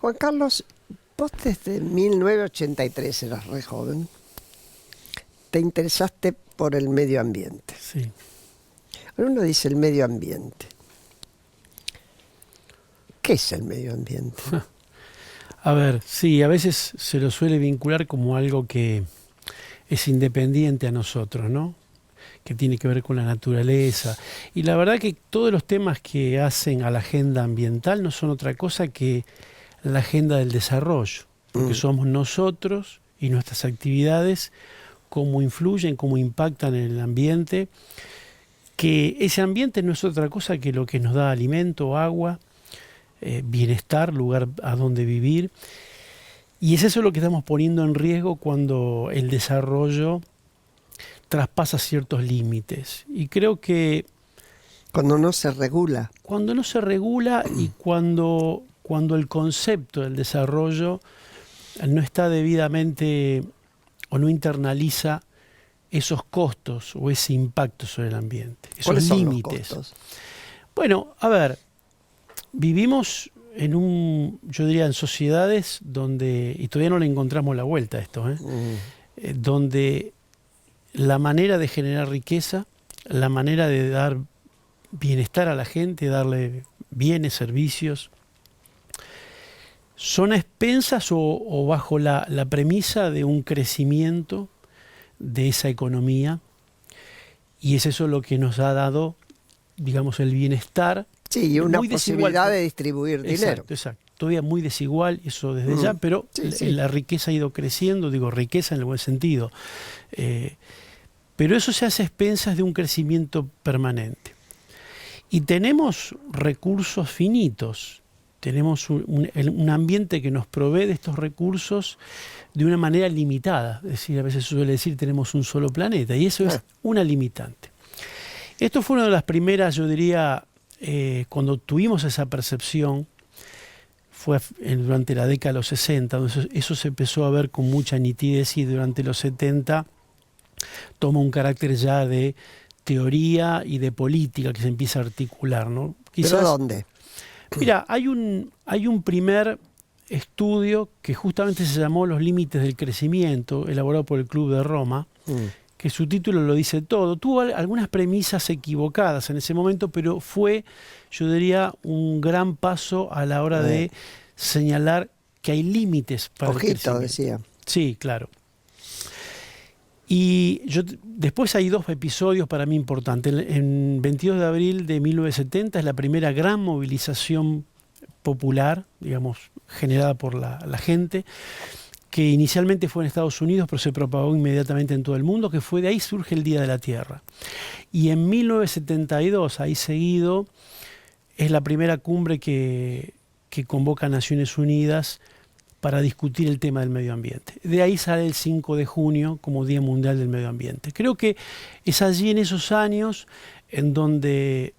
Juan Carlos, vos desde 1983 eras re joven, te interesaste por el medio ambiente. Sí. Ahora uno dice el medio ambiente. ¿Qué es el medio ambiente? A ver, sí, a veces se lo suele vincular como algo que es independiente a nosotros, ¿no? Que tiene que ver con la naturaleza. Y la verdad que todos los temas que hacen a la agenda ambiental no son otra cosa que la agenda del desarrollo, porque somos nosotros y nuestras actividades cómo influyen, cómo impactan en el ambiente, que ese ambiente no es otra cosa que lo que nos da alimento, agua, bienestar, lugar a donde vivir. Y es eso lo que estamos poniendo en riesgo cuando el desarrollo traspasa ciertos límites. Y creo que Cuando no se regula. cuando no se regula y cuando el concepto del desarrollo no está debidamente o no internaliza esos costos o ese impacto sobre el ambiente, ¿Cuáles esos son los límites. costos? Bueno, a ver, vivimos yo diría, en sociedades donde, y todavía no le encontramos la vuelta a esto, donde la manera de generar riqueza, la manera de dar bienestar a la gente, darle bienes, servicios, son a expensas o bajo la premisa de un crecimiento de esa economía, y es eso lo que nos ha dado, digamos, el bienestar. Sí, y una muy posibilidad desigual. de distribuir dinero. Exacto. Todavía muy desigual, eso desde ya, pero Sí. la riqueza ha ido creciendo, digo riqueza en el buen sentido. Pero eso se hace a expensas de un crecimiento permanente. Y tenemos recursos finitos, tenemos un ambiente que nos provee de estos recursos de una manera limitada. Es decir, a veces se suele decir tenemos un solo planeta, y eso es una limitante. Esto fue una de las primeras, yo diría, cuando tuvimos esa percepción, fue durante la década de los 60, donde eso se empezó a ver con mucha nitidez, y durante los 70 toma un carácter ya de teoría y de política que se empieza a articular, ¿no? ¿Pero dónde? Mira, hay un primer estudio que justamente se llamó Los límites del crecimiento, elaborado por el Club de Roma, que su título lo dice todo. Tuvo algunas premisas equivocadas en ese momento, pero fue, yo diría, un gran paso a la hora de señalar que hay límites para el crecimiento. Decía. Sí, claro. Y después hay dos episodios para mí importantes. En 22 de abril de 1970 es la primera gran movilización popular, digamos, generada por la gente, que inicialmente fue en Estados Unidos, pero se propagó inmediatamente en todo el mundo, que fue de ahí surge el Día de la Tierra. Y en 1972, ahí seguido, es la primera cumbre que convoca a Naciones Unidas para discutir el tema del medio ambiente. De ahí sale el 5 de junio como Día Mundial del Medio Ambiente. Creo que es allí, en esos años, en donde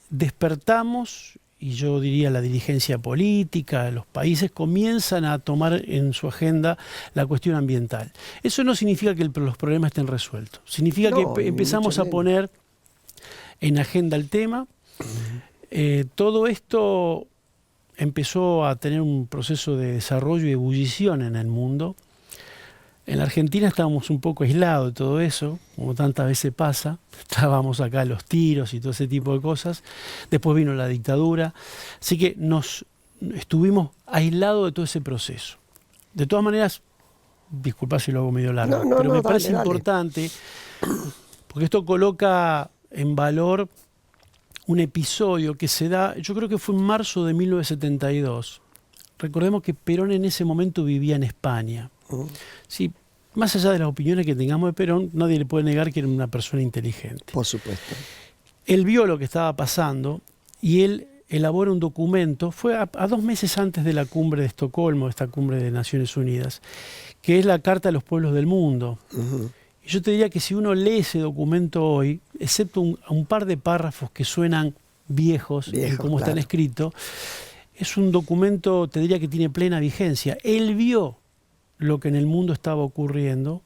despertamos, y yo diría la dirigencia política, los países comienzan a tomar en su agenda la cuestión ambiental. Eso no significa que los problemas estén resueltos. Significa que empezamos a poner en agenda el tema. Todo esto empezó a tener un proceso de desarrollo y ebullición en el mundo. En la Argentina estábamos un poco aislados de todo eso, como tantas veces pasa. Estábamos acá los tiros y todo ese tipo de cosas. Después vino la dictadura. Así que estuvimos aislados de todo ese proceso. De todas maneras, disculpa si lo hago medio largo, pero me parece importante, porque esto coloca en valor un episodio que se da, yo creo que fue en marzo de 1972. Recordemos que Perón en ese momento vivía en España. Sí, más allá de las opiniones que tengamos de Perón, nadie le puede negar que era una persona inteligente. Por supuesto. Él vio lo que estaba pasando y él elabora un documento, fue a 2 meses antes de la cumbre de Estocolmo, esta cumbre de Naciones Unidas, que es la Carta de los Pueblos del Mundo. Y yo te diría que si uno lee ese documento hoy, excepto un par de párrafos que suenan viejos en cómo están escritos, es un documento, te diría, que tiene plena vigencia. Él vio lo que en el mundo estaba ocurriendo,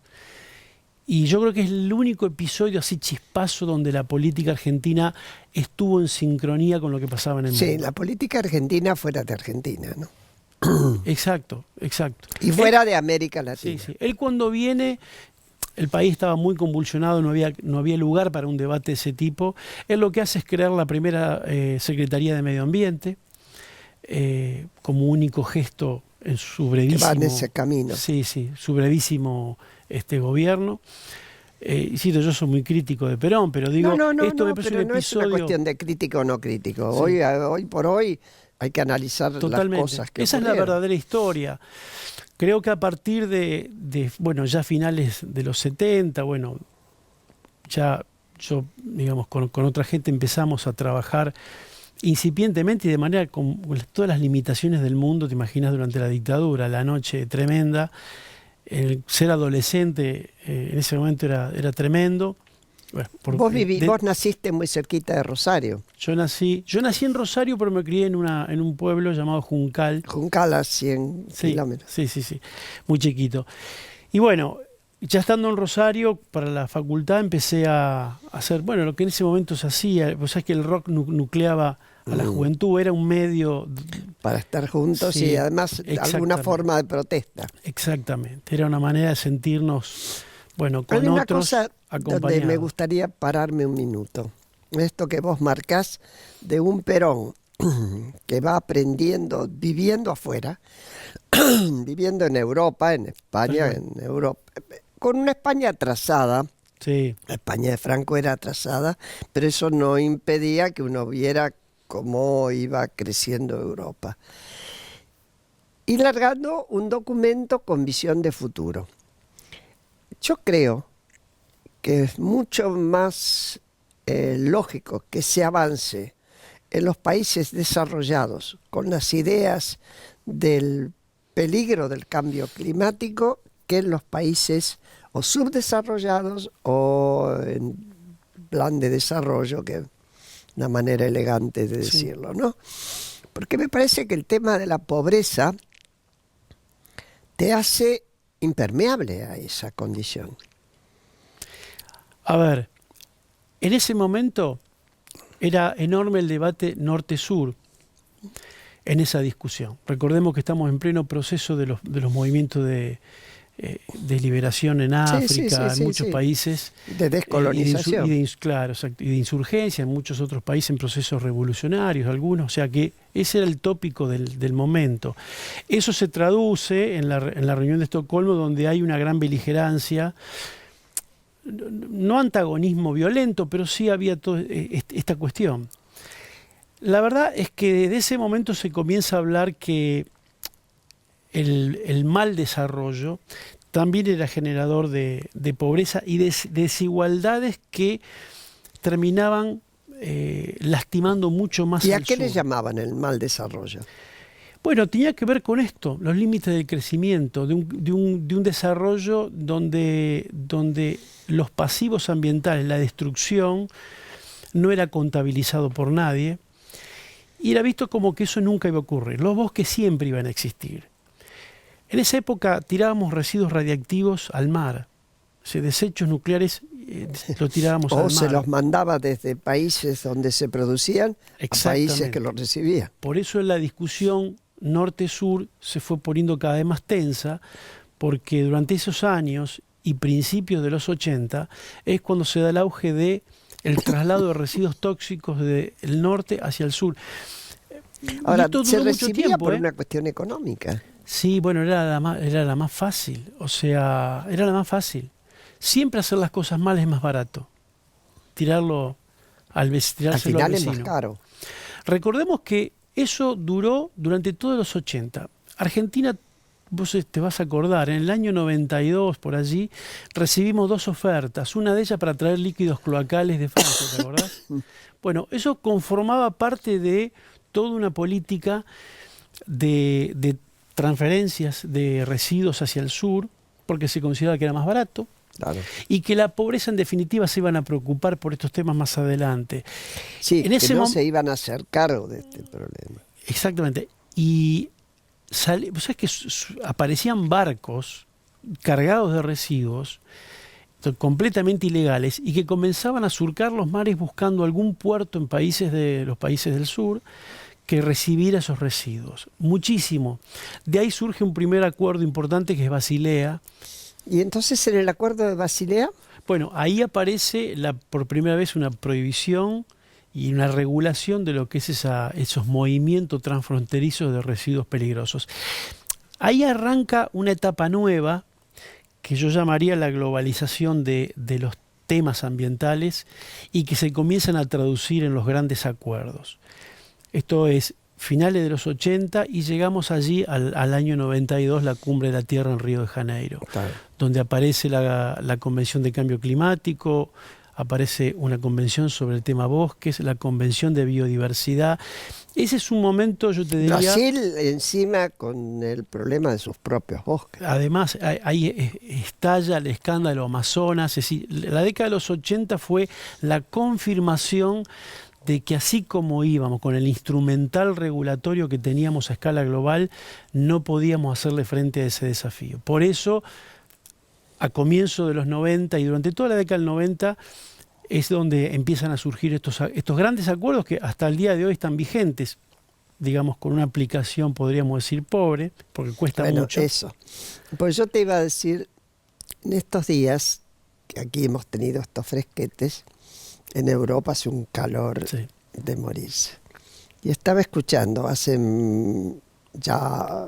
y yo creo que es el único episodio así chispazo donde la política argentina estuvo en sincronía con lo que pasaba en el mundo. Sí, la política argentina fuera de Argentina, ¿no? Exacto, exacto. Y fuera de América Latina. Sí, sí. Él cuando viene, el país estaba muy convulsionado, no había lugar para un debate de ese tipo. Él lo que hace es crear la primera Secretaría de Medio Ambiente, como único gesto en su brevísimo... Que va en ese camino. Sí, sí, su brevísimo gobierno. Cito, yo soy muy crítico de Perón, pero digo, esto me parece un no es una episodio... cuestión de crítico o no crítico. Sí. Hoy por hoy hay que analizar Totalmente. las cosas que Esa es la ocurrieron. verdadera historia. Creo que a partir bueno, ya finales de los 70, bueno, ya yo, digamos, con otra gente empezamos a trabajar incipientemente y de manera con todas las limitaciones del mundo, te imaginas, durante la dictadura, la noche tremenda. El ser adolescente en ese momento era tremendo. Bueno, Vos naciste muy cerquita de Rosario. Yo nací en Rosario, pero me crié en un pueblo llamado Juncal. Juncal a 100 kilómetros. Sí, muy chiquito. Y bueno, ya estando en Rosario, para la facultad empecé a hacer, bueno, lo que en ese momento se hacía. Vos sabés que el rock nucleaba a la juventud, era un medio... Para estar juntos y además alguna forma de protesta. Exactamente, era una manera de sentirnos, bueno, con Hay una otros cosa acompañados. donde me gustaría pararme un minuto. Esto que vos marcás de un Perón que va aprendiendo, viviendo afuera, viviendo en Europa, en España, en Europa, con una España atrasada. Sí. La España de Franco era atrasada, pero eso no impedía que uno viera cómo iba creciendo Europa. Y largando un documento con visión de futuro. Yo creo que es mucho más lógico que se avance en los países desarrollados con las ideas del peligro del cambio climático que en los países o subdesarrollados o en plan de desarrollo, que es una manera elegante de decirlo, ¿no? Porque me parece que el tema de la pobreza te hace impermeable a esa condición. A ver, en ese momento era enorme el debate norte-sur en esa discusión. Recordemos que estamos en pleno proceso de los movimientos de liberación en África, en muchos países. De descolonización. Claro, exacto, y de insurgencia en muchos otros países, en procesos revolucionarios, algunos. O sea que ese era el tópico del momento. Eso se traduce en la reunión de Estocolmo, donde hay una gran beligerancia. No antagonismo violento, pero sí había toda esta cuestión. La verdad es que desde ese momento se comienza a hablar que el mal desarrollo también era generador de pobreza y de desigualdades que terminaban lastimando mucho más al sur. ¿Y a qué le llamaban el mal desarrollo? Bueno, tenía que ver con esto, los límites del crecimiento, de un desarrollo donde los pasivos ambientales, la destrucción, no era contabilizado por nadie y era visto como que eso nunca iba a ocurrir. Los bosques siempre iban a existir. En esa época tirábamos residuos radiactivos al mar, desechos nucleares lo tirábamos al mar. O se los mandaba desde países donde se producían a países que los recibían. Por eso la discusión norte-sur se fue poniendo cada vez más tensa, porque durante esos años y principios de los 80 es cuando se da el auge de el traslado de residuos tóxicos del norte hacia el sur. Ahora, se recibía por una cuestión económica. Sí, bueno, era la más fácil. O sea, era la más fácil. Siempre hacer las cosas mal es más barato. Tirárselo al vecino. Al final es más caro. Recordemos que eso duró durante todos los 80. Argentina, vos te vas a acordar, en el año 92, por allí, recibimos 2 ofertas. Una de ellas para traer líquidos cloacales de Francia, ¿te acordás? Bueno, eso conformaba parte de toda una política de transferencias de residuos hacia el sur, porque se consideraba que era más barato. Claro. Y que la pobreza en definitiva se iban a preocupar por estos temas más adelante. Sí, en ese se iban a hacer cargo de este problema. Exactamente. Y vos sabés que aparecían barcos cargados de residuos completamente ilegales y que comenzaban a surcar los mares buscando algún puerto en los países del sur que recibir esos residuos. Muchísimo. De ahí surge un primer acuerdo importante que es Basilea. ¿Y entonces en el acuerdo de Basilea? Bueno, ahí aparece por primera vez una prohibición y una regulación de lo que es esos movimientos transfronterizos de residuos peligrosos. Ahí arranca una etapa nueva que yo llamaría la globalización de los temas ambientales y que se comienzan a traducir en los grandes acuerdos. Esto es finales de los 80 y llegamos allí al año 92, la Cumbre de la Tierra en Río de Janeiro, claro, donde aparece la Convención de Cambio Climático, aparece una convención sobre el tema bosques, la Convención de Biodiversidad. Ese es un momento, yo te diría... Brasil encima con el problema de sus propios bosques. Además, ahí estalla el escándalo Amazonas. Es decir, la década de los 80 fue la confirmación de que así como íbamos con el instrumental regulatorio que teníamos a escala global, no podíamos hacerle frente a ese desafío. Por eso, a comienzo de los 90 y durante toda la década del 90, es donde empiezan a surgir estos grandes acuerdos que hasta el día de hoy están vigentes, digamos, con una aplicación, podríamos decir, pobre, porque cuesta mucho. Eso. Pues yo te iba a decir, en estos días, que aquí hemos tenido estos fresquetes, en Europa hace un calor de morirse. Y estaba escuchando hace ya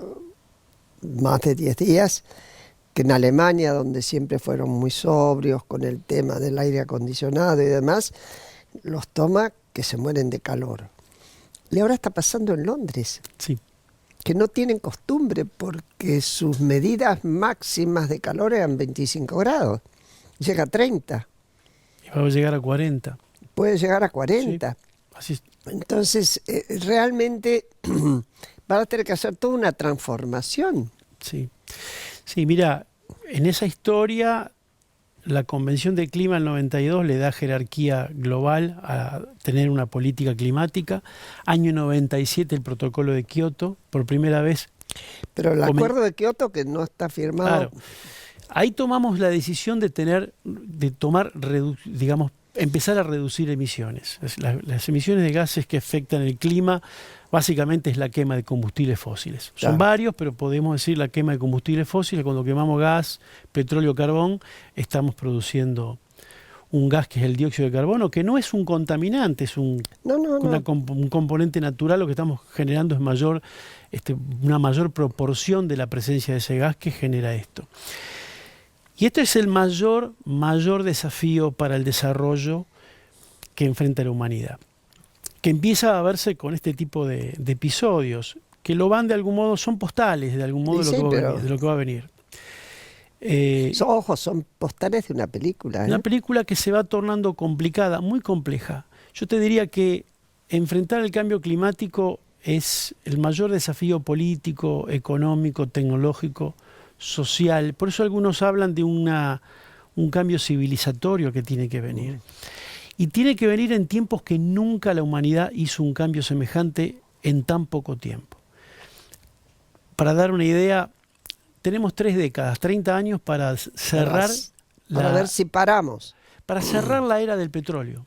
más de 10 días que en Alemania, donde siempre fueron muy sobrios con el tema del aire acondicionado y demás, los toma que se mueren de calor. Y ahora está pasando en Londres, que no tienen costumbre porque sus medidas máximas de calor eran 25 grados. Llega a 30. Y va a llegar a 40. Puede llegar a 40. Sí, así es. Entonces, realmente van a tener que hacer toda una transformación. Sí, mira, en esa historia la Convención del Clima del 92 le da jerarquía global a tener una política climática. Año 97 el protocolo de Kioto, por primera vez. Pero el acuerdo de Kioto que no está firmado. Claro. Ahí tomamos la decisión empezar a reducir emisiones. Las emisiones de gases que afectan el clima básicamente es la quema de combustibles fósiles. Son varios, pero podemos decir la quema de combustibles fósiles. Cuando quemamos gas, petróleo, carbón, estamos produciendo un gas que es el dióxido de carbono, que no es un contaminante, es un componente natural. Lo que estamos generando es una mayor proporción de la presencia de ese gas que genera esto. Y este es el mayor desafío para el desarrollo que enfrenta la humanidad, que empieza a verse con este tipo de episodios, que lo van de algún modo, son postales de algún modo de lo que va a venir. Son postales de una película. Una película que se va tornando complicada, muy compleja. Yo te diría que enfrentar el cambio climático es el mayor desafío político, económico, tecnológico, social. Por eso algunos hablan de un cambio civilizatorio que tiene que venir. Y tiene que venir en tiempos que nunca la humanidad hizo un cambio semejante en tan poco tiempo. Para dar una idea, tenemos 3 décadas, 30 años para cerrar... Para ver si paramos. Para cerrar la era del petróleo.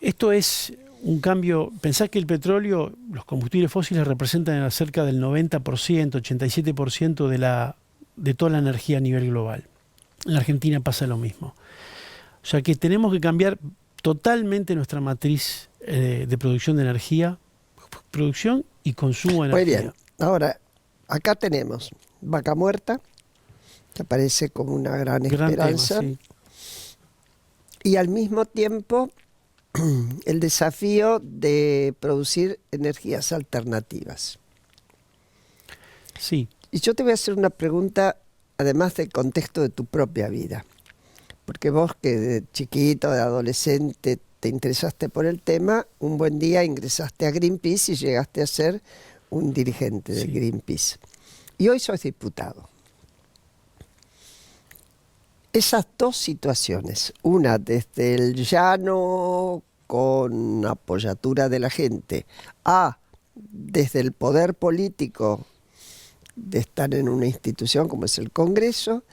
Esto es un cambio. Pensá que el petróleo, los combustibles fósiles representan cerca del 90%, 87% de toda la energía a nivel global. En la Argentina pasa lo mismo. O sea que tenemos que cambiar totalmente nuestra matriz de producción de energía, producción y consumo de energía. Muy bien. Ahora, acá tenemos Vaca Muerta, que aparece como una gran esperanza. Tema, sí. Y al mismo tiempo el desafío de producir energías alternativas. Sí. Y yo te voy a hacer una pregunta, además del contexto de tu propia vida. Porque vos que de chiquito, de adolescente, te interesaste por el tema, un buen día ingresaste a Greenpeace y llegaste a ser un dirigente de Greenpeace. Y hoy sos diputado. Esas dos situaciones, una desde el llano con apoyatura de la gente, desde el poder político de estar en una institución como es el Congreso,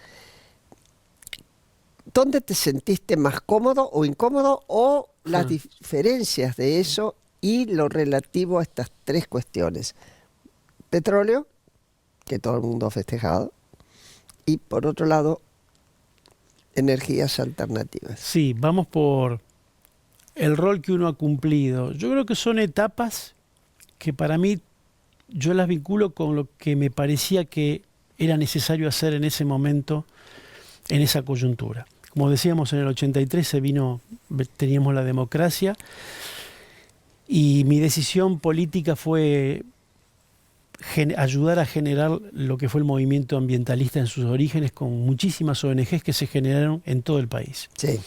¿dónde te sentiste más cómodo o incómodo, o las diferencias de eso y lo relativo a estas tres cuestiones. Petróleo, que todo el mundo ha festejado, y por otro lado, energías alternativas. Sí, vamos por el rol que uno ha cumplido. Yo creo que son etapas que para mí yo las vinculo con lo que me parecía que era necesario hacer en ese momento, en esa coyuntura. Como decíamos, en el 83 teníamos la democracia y mi decisión política fue ayudar a generar lo que fue el movimiento ambientalista en sus orígenes, con muchísimas ONGs que se generaron en todo el país. Sí.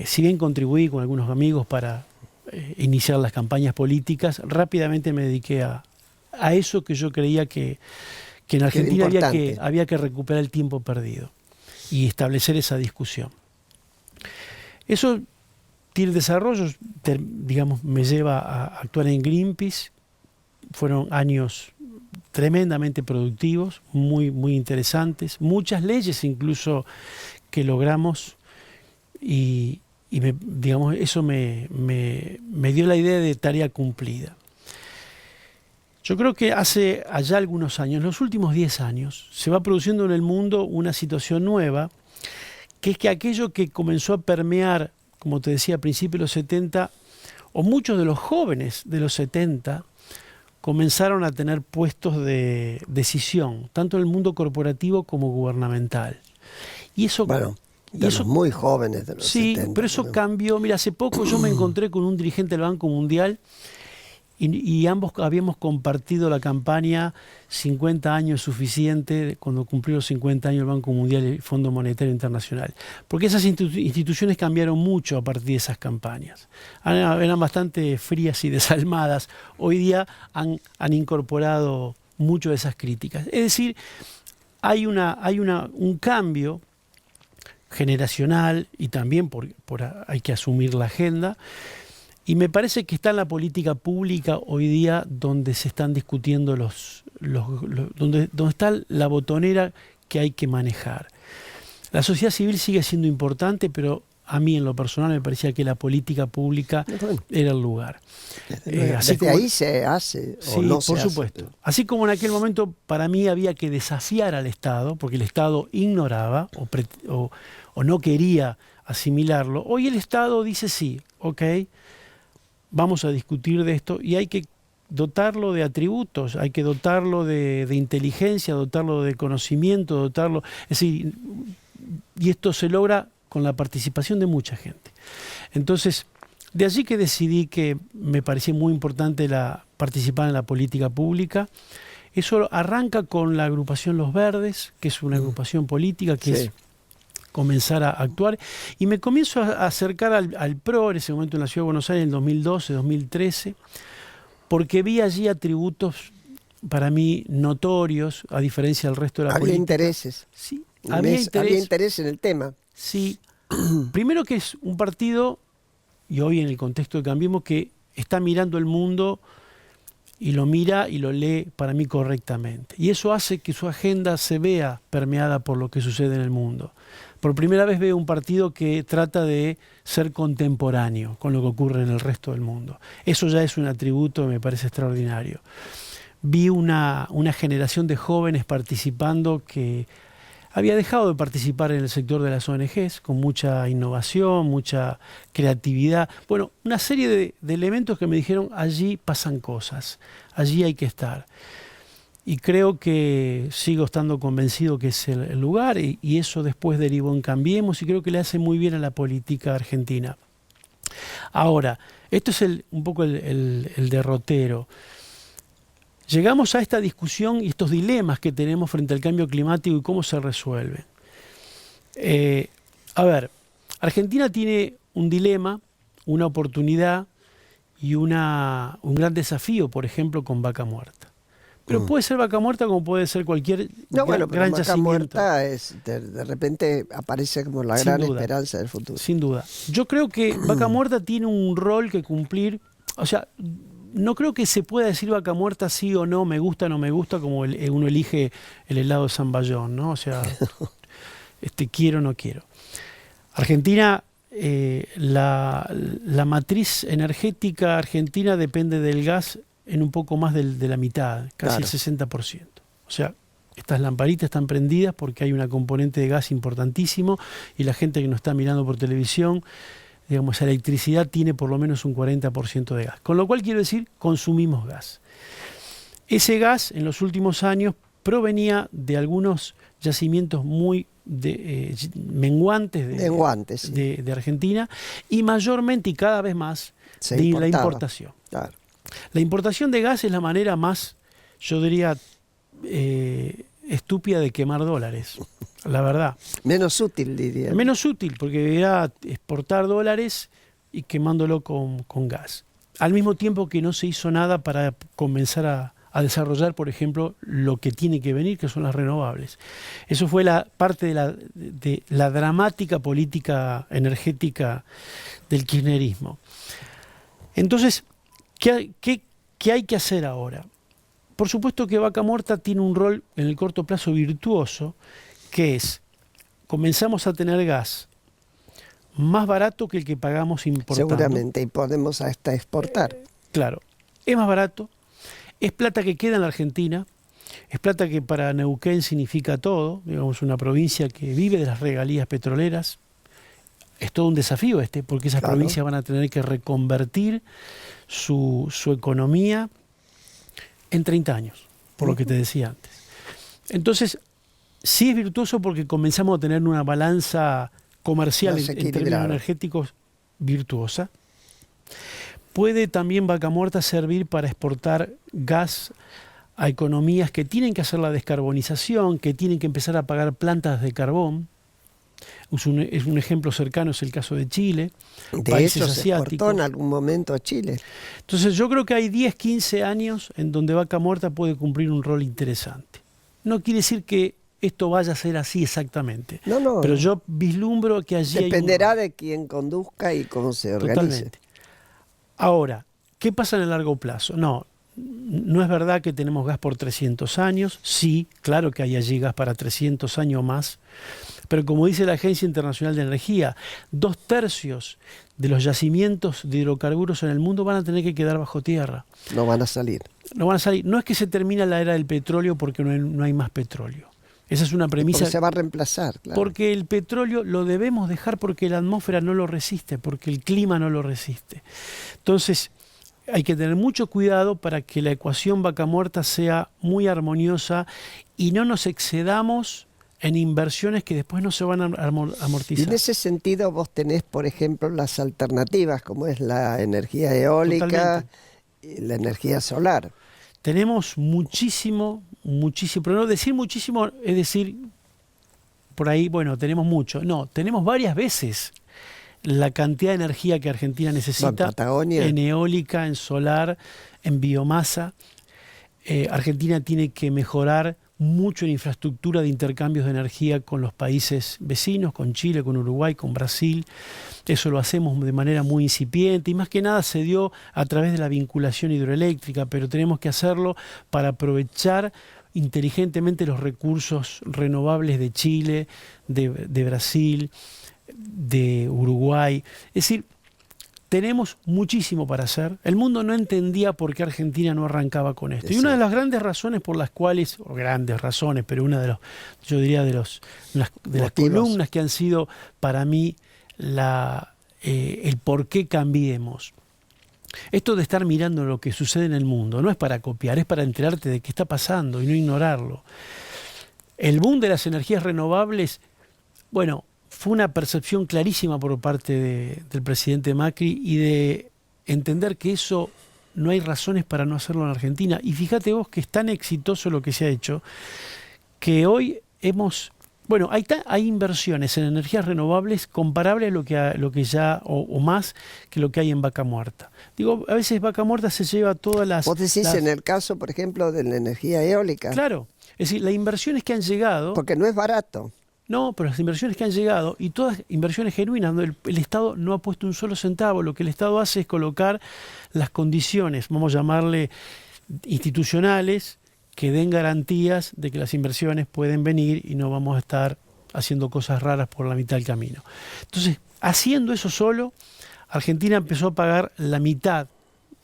Si bien contribuí con algunos amigos para iniciar las campañas políticas, rápidamente me dediqué a eso que yo creía que en Argentina había que recuperar el tiempo perdido y establecer esa discusión. Eso tiene desarrollo, digamos, me lleva a actuar en Greenpeace. Fueron años tremendamente productivos, muy, muy interesantes, muchas leyes incluso que logramos y digamos, eso me dio la idea de tarea cumplida. Yo creo que hace allá algunos años, los últimos 10 años, se va produciendo en el mundo una situación nueva, que es que aquello que comenzó a permear, como te decía, a principios de los 70, o muchos de los jóvenes de los 70, comenzaron a tener puestos de decisión, tanto en el mundo corporativo como gubernamental. Y eso... Bueno, los muy jóvenes de los 70. Sí, pero eso cambió. Mira, hace poco yo me encontré con un dirigente del Banco Mundial y ambos habíamos compartido la campaña 50 años es suficiente, cuando cumplió los 50 años el Banco Mundial y el Fondo Monetario Internacional. Porque esas instituciones cambiaron mucho a partir de esas campañas. Eran bastante frías y desalmadas. Hoy día han incorporado mucho de esas críticas. Es decir, hay un cambio generacional y también hay que asumir la agenda. Y me parece que está en la política pública hoy día donde se están discutiendo donde está la botonera que hay que manejar. La sociedad civil sigue siendo importante, pero a mí en lo personal me parecía que la política pública era el lugar. Desde ahí se hace, sí, o no por supuesto. Así como en aquel momento para mí había que desafiar al Estado, porque el Estado ignoraba o no quería asimilarlo, hoy el Estado dice sí, ok, vamos a discutir de esto y hay que dotarlo de atributos, hay que dotarlo de inteligencia, dotarlo de conocimiento, dotarlo... Es decir, y esto se logra con la participación de mucha gente. Entonces, de allí que decidí que me parecía muy importante participar en la política pública. Eso arranca con la agrupación Los Verdes, que es una agrupación política que es comenzar a actuar, y me comienzo a acercar al PRO en ese momento en la Ciudad de Buenos Aires en el 2012, 2013, porque vi allí atributos para mí notorios, a diferencia del resto de la política. Había intereses. Sí, había interés en el tema. Sí, primero que es un partido, y hoy en el contexto de Cambiemos, que está mirando el mundo y lo mira y lo lee para mí correctamente. Y eso hace que su agenda se vea permeada por lo que sucede en el mundo. Por primera vez veo un partido que trata de ser contemporáneo con lo que ocurre en el resto del mundo. Eso ya es un atributo que me parece extraordinario. Vi una generación de jóvenes participando que había dejado de participar en el sector de las ONGs, con mucha innovación, mucha creatividad. Bueno, una serie de elementos que me dijeron, allí pasan cosas, allí hay que estar. Y creo que sigo estando convencido que es el lugar, y eso después derivó en Cambiemos, y creo que le hace muy bien a la política argentina. Ahora, esto es un poco el derrotero. Llegamos a esta discusión y estos dilemas que tenemos frente al cambio climático y cómo se resuelven. A ver, Argentina tiene un dilema, una oportunidad y un gran desafío, por ejemplo, con Vaca Muerta. Pero puede ser Vaca Muerta como puede ser cualquier gran Vaca yacimiento. Muerta de repente aparece como la gran esperanza del futuro. Sin duda. Yo creo que Vaca Muerta tiene un rol que cumplir. O sea, no creo que se pueda decir Vaca Muerta sí o no, me gusta o no me gusta, como uno elige el helado de San Bayón, ¿no? O sea, quiero o no quiero. Argentina la matriz energética argentina depende del gas en un poco más de la mitad, casi el 60%. O sea, estas lamparitas están prendidas porque hay una componente de gas importantísimo y la gente que nos está mirando por televisión, digamos, esa electricidad tiene por lo menos un 40% de gas. Con lo cual quiero decir, consumimos gas. Ese gas en los últimos años provenía de algunos yacimientos muy menguantes de Argentina y mayormente y cada vez más de la importación. Claro. La importación de gas es la manera más, yo diría, estúpida de quemar dólares, la verdad. Menos útil, diría. Menos útil, porque era exportar dólares y quemándolo con gas. Al mismo tiempo que no se hizo nada para comenzar a desarrollar, por ejemplo, lo que tiene que venir, que son las renovables. Eso fue la parte de la dramática política energética del kirchnerismo. Entonces, ¿qué hay que hacer ahora? Por supuesto que Vaca Muerta tiene un rol en el corto plazo virtuoso, que es, comenzamos a tener gas más barato que el que pagamos importando. Seguramente, y podemos hasta exportar. Claro, es más barato. Es plata que queda en la Argentina, es plata que para Neuquén significa todo, digamos, una provincia que vive de las regalías petroleras. Es todo un desafío porque esas provincias van a tener que reconvertir su economía en 30 años, por lo que te decía antes. Entonces, sí es virtuoso porque comenzamos a tener una balanza comercial en términos energéticos virtuosa. Puede también Vaca Muerta servir para exportar gas a economías que tienen que hacer la descarbonización, que tienen que empezar a pagar plantas de carbón. Es un ejemplo cercano, es el caso de Chile, países asiáticos. Se exportó en algún momento a Chile. Entonces yo creo que hay 10, 15 años en donde Vaca Muerta puede cumplir un rol interesante. No quiere decir que esto vaya a ser así exactamente, pero yo vislumbro que allí dependerá de quién conduzca y cómo se organice. Totalmente. Ahora, ¿qué pasa en el largo plazo? No es verdad que tenemos gas por 300 años. Sí, claro que hay allí gas para 300 años más. Pero como dice la Agencia Internacional de Energía, 2/3 de los yacimientos de hidrocarburos en el mundo van a tener que quedar bajo tierra. No van a salir. No van a salir. No es que se termina la era del petróleo porque no hay más petróleo. Esa es una premisa. Porque se va a reemplazar, claro. Porque el petróleo lo debemos dejar porque la atmósfera no lo resiste, porque el clima no lo resiste. Entonces, hay que tener mucho cuidado para que la ecuación Vaca Muerta sea muy armoniosa y no nos excedamos en inversiones que después no se van a amortizar. Y en ese sentido vos tenés, por ejemplo, las alternativas, como es la energía eólica y la energía solar. Tenemos muchísimo, pero no decir muchísimo es decir, por ahí, bueno, tenemos mucho. No, tenemos varias veces la cantidad de energía que Argentina necesita en eólica, en solar, en biomasa. Argentina tiene que mejorar mucho en infraestructura de intercambios de energía con los países vecinos, con Chile, con Uruguay, con Brasil. Eso lo hacemos de manera muy incipiente y más que nada se dio a través de la vinculación hidroeléctrica, pero tenemos que hacerlo para aprovechar inteligentemente los recursos renovables de Chile, de Brasil, de Uruguay. Es decir, tenemos muchísimo para hacer. El mundo no entendía por qué Argentina no arrancaba con esto. Y una de las grandes razones por las cuales, o grandes razones, pero una de los, yo diría de las columnas que han sido para mí el por qué cambiemos. Esto de estar mirando lo que sucede en el mundo no es para copiar, es para enterarte de qué está pasando y no ignorarlo. El boom de las energías renovables, bueno, fue una percepción clarísima por parte del presidente Macri y de entender que eso no hay razones para no hacerlo en Argentina. Y fíjate vos que es tan exitoso lo que se ha hecho que hoy hay inversiones en energías renovables comparables a lo que ya, o más que lo que hay en Vaca Muerta. Digo, a veces Vaca Muerta se lleva todas las... Vos decís en el caso, por ejemplo, de la energía eólica. Claro, es decir, las inversiones que han llegado... Porque no es barato. No, pero las inversiones que han llegado, y todas inversiones genuinas, donde el Estado no ha puesto un solo centavo, lo que el Estado hace es colocar las condiciones, vamos a llamarle institucionales, que den garantías de que las inversiones pueden venir y no vamos a estar haciendo cosas raras por la mitad del camino. Entonces, haciendo eso solo, Argentina empezó a pagar la mitad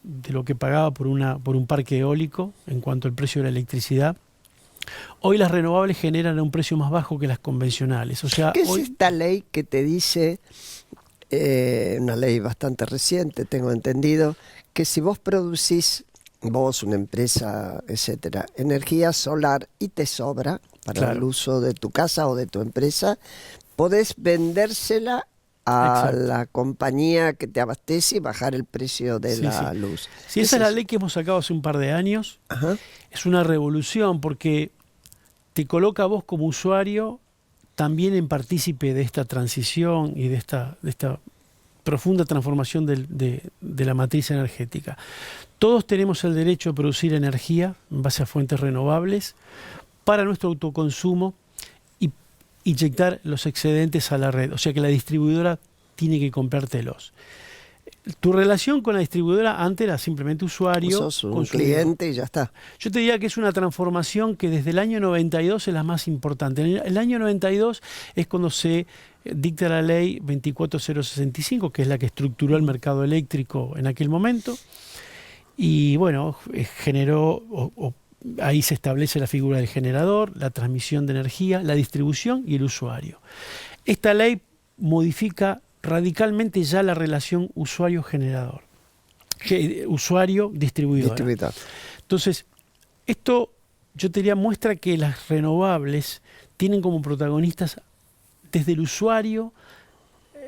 de lo que pagaba por un parque eólico en cuanto al precio de la electricidad. Hoy las renovables generan a un precio más bajo que las convencionales. O sea, ¿qué es esta ley que te dice, una ley bastante reciente, tengo entendido, que si vos producís, vos, una empresa, etcétera, energía solar y te sobra para el uso de tu casa o de tu empresa, podés vendérsela a la compañía que te abastece y bajar el precio de la luz? Sí, esa es la ley que hemos sacado hace un par de años. Ajá. Es una revolución porque te coloca a vos como usuario también en partícipe de esta transición y de esta profunda transformación de la matriz energética. Todos tenemos el derecho a producir energía en base a fuentes renovables para nuestro autoconsumo y inyectar los excedentes a la red. O sea que la distribuidora tiene que comprártelos. Tu relación con la distribuidora antes era simplemente usuario. Sos un cliente y ya está. Yo te diría que es una transformación que desde el año 92 es la más importante. En el año 92 es cuando se dicta la ley 24065, que es la que estructuró el mercado eléctrico en aquel momento. Y bueno, generó, ahí se establece la figura del generador, la transmisión de energía, la distribución y el usuario. Esta ley modifica radicalmente ya la relación usuario-generador, usuario-distribuidor. Entonces, esto yo te diría muestra que las renovables tienen como protagonistas desde el usuario,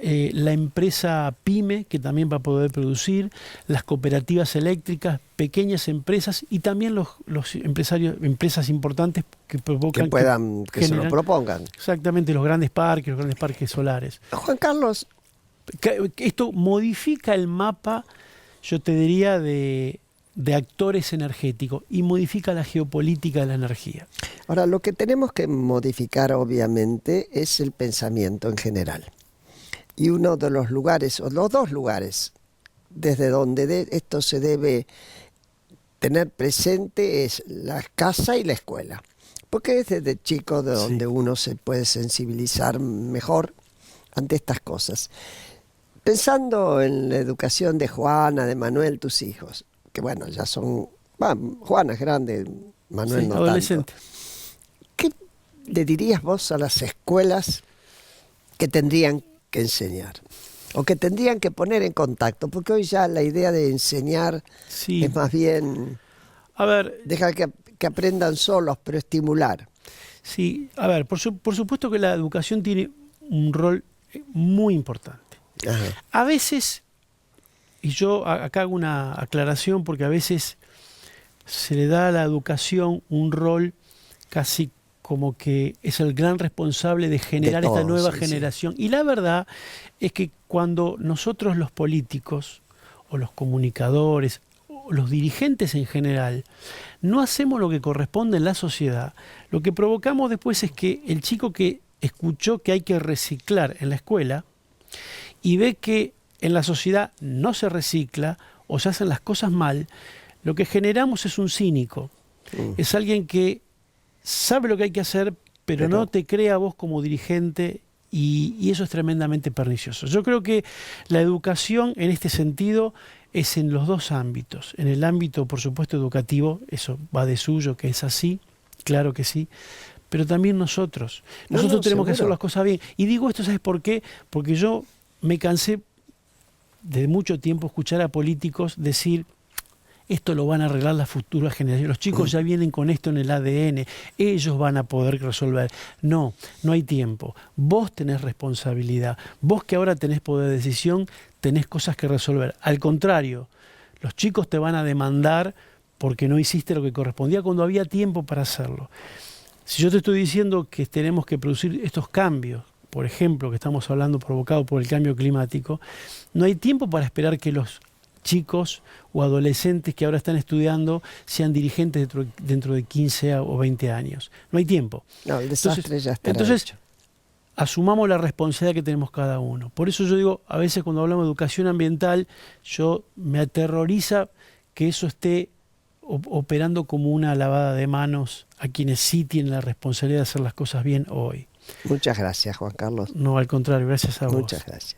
la empresa PYME, que también va a poder producir, las cooperativas eléctricas, pequeñas empresas y también los empresarios, empresas importantes que provocan que se lo propongan. Exactamente, los grandes parques solares. Juan Carlos, esto modifica el mapa, yo te diría, de actores energéticos y modifica la geopolítica de la energía. Ahora, lo que tenemos que modificar, obviamente, es el pensamiento en general. Y uno de los lugares, o los dos lugares, desde donde esto se debe tener presente es la casa y la escuela. Porque es desde chico de donde uno se puede sensibilizar mejor ante estas cosas. Pensando en la educación de Juana, de Manuel, tus hijos, que bueno, ya son, Juana es grande, Manuel no adolescente. Tanto. ¿Qué le dirías vos a las escuelas que tendrían que enseñar? O que tendrían que poner en contacto, porque hoy ya la idea de enseñar es más bien, dejar que aprendan solos, pero estimular. Sí, a ver, por supuesto que la educación tiene un rol muy importante. Ajá. A veces, y yo acá hago una aclaración, porque a veces se le da a la educación un rol casi como que es el gran responsable de generar esta nueva generación. Y la verdad es que cuando nosotros los políticos, o los comunicadores, o los dirigentes en general, no hacemos lo que corresponde en la sociedad, lo que provocamos después es que el chico que escuchó que hay que reciclar en la escuela y ve que en la sociedad no se recicla o se hacen las cosas mal, lo que generamos es un cínico. Es alguien que sabe lo que hay que hacer, pero no te cree a vos como dirigente y eso es tremendamente pernicioso. Yo creo que la educación en este sentido es en los dos ámbitos. En el ámbito, por supuesto, educativo, eso va de suyo, que es así, claro que sí, pero también nosotros. Nosotros tenemos que hacer las cosas bien. Y digo esto, ¿sabes por qué? Porque yo me cansé de mucho tiempo escuchar a políticos decir: esto lo van a arreglar las futuras generaciones. Los chicos ya vienen con esto en el ADN. Ellos van a poder resolver. No, no hay tiempo. Vos tenés responsabilidad. Vos que ahora tenés poder de decisión, tenés cosas que resolver. Al contrario, los chicos te van a demandar porque no hiciste lo que correspondía cuando había tiempo para hacerlo. Si yo te estoy diciendo que tenemos que producir estos cambios, por ejemplo, que estamos hablando provocados por el cambio climático, no hay tiempo para esperar que los chicos o adolescentes que ahora están estudiando sean dirigentes dentro de 15 o 20 años. No hay tiempo. No, el desastre ya está hecho. Asumamos la responsabilidad que tenemos cada uno. Por eso yo digo, a veces cuando hablamos de educación ambiental, me aterroriza que eso esté operando como una lavada de manos a quienes sí tienen la responsabilidad de hacer las cosas bien hoy. Muchas gracias, Juan Carlos. No, al contrario, gracias a vos. Muchas gracias.